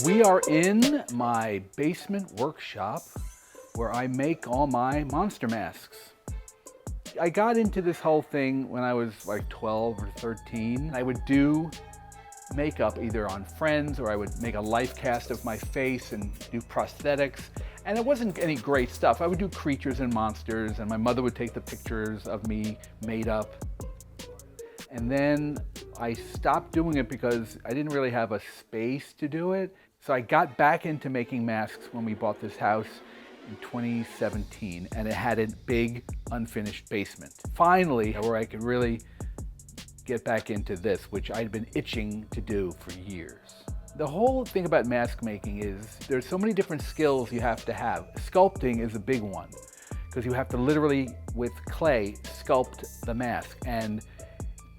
We are in my basement workshop where I make all my monster masks. I got into this whole thing when I was like 12 or 13. I would do makeup either on friends, or I would make a life cast of my face and do prosthetics. And it wasn't any great stuff. I would do creatures and monsters, and my mother would take the pictures of me made up. And then I stopped doing it because I didn't really have a space to do it. So I got back into making masks when we bought this house in 2017, and it had a big unfinished basement. Finally, where I could really get back into this, which I'd been itching to do for years. The whole thing about mask making is there's so many different skills you have to have. Sculpting is a big one, because you have to literally, with clay, sculpt the mask. And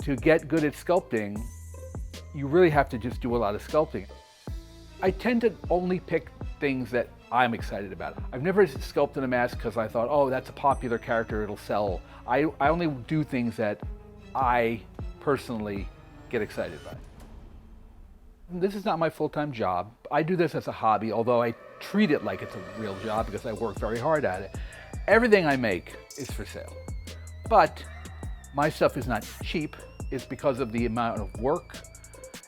to get good at sculpting, you really have to just do a lot of sculpting. I tend to only pick things that I'm excited about. I've never sculpted a mask because I thought, oh, that's a popular character, it'll sell. I only do things that I personally get excited by. This is not my full-time job. I do this as a hobby, although I treat it like it's a real job because I work very hard at it. Everything I make is for sale. But my stuff is not cheap. It's because of the amount of work.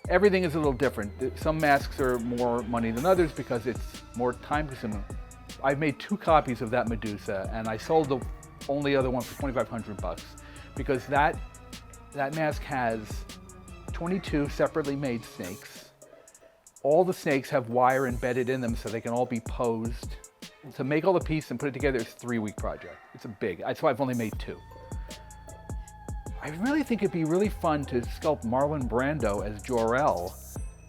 Everything is a little different. Some masks are more money than others because it's more time consuming. I've made 2 copies of that Medusa, and I sold the only other one for 2,500 bucks because that mask has 22 separately made snakes. All the snakes have wire embedded in them so they can all be posed. To make all the pieces and put it together is a 3-week project. It's a big, that's why I've only made 2. I really think it'd be really fun to sculpt Marlon Brando as Jor-El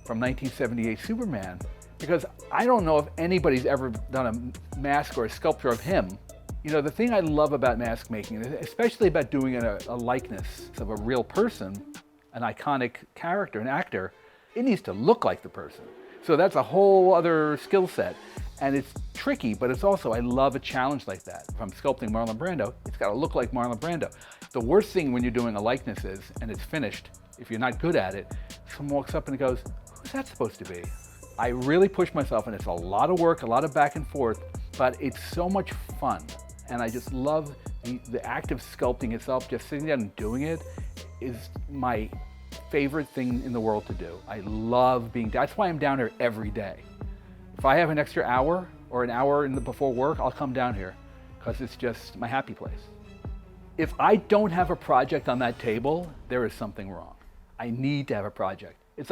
from 1978 Superman, because I don't know if anybody's ever done a mask or a sculpture of him. You know, the thing I love about mask making, especially about doing a likeness of a real person, an iconic character, an actor, it needs to look like the person. So that's a whole other skill set. And it's tricky, but it's also, I love a challenge like that. If I'm sculpting Marlon Brando, it's gotta look like Marlon Brando. The worst thing when you're doing a likeness is, and it's finished, if you're not good at it, someone walks up and goes, who's that supposed to be? I really push myself, and it's a lot of work, a lot of back and forth, but it's so much fun. And I just love the act of sculpting itself. Just sitting down and doing it is my favorite thing in the world to do. I love being, that's why I'm down here every day. If I have an extra hour or an hour before work, I'll come down here because it's just my happy place. If I don't have a project on that table, there is something wrong. I need to have a project. It's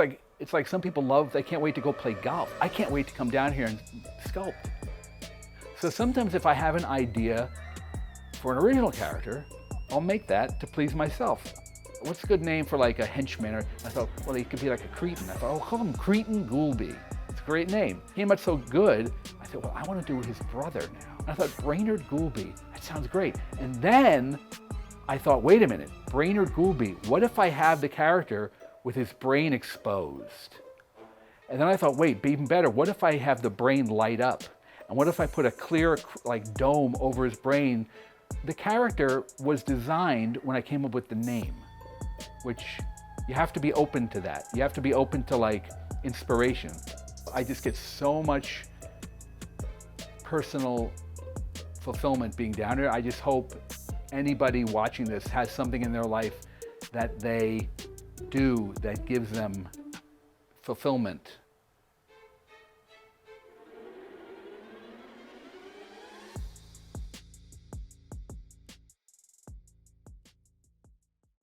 like some people they can't wait to go play golf. I can't wait to come down here and sculpt. So sometimes if I have an idea for an original character, I'll make that to please myself. What's a good name for like a henchman? Or I thought, well, he could be like a Cretan. I thought, oh, call him Cretan Goulby. It's a great name. He came out so good, I said, well, I want to do his brother now. And I thought, Brainerd Goulby, that sounds great. And then I thought, wait a minute, Brainerd Goulby, what if I have the character with his brain exposed? And then I thought, wait, even better, what if I have the brain light up? And what if I put a clear like dome over his brain? The character was designed when I came up with the name, which you have to be open to that. You have to be open to like inspiration. I just get so much personal fulfillment being down here. I just hope anybody watching this has something in their life that they do that gives them fulfillment.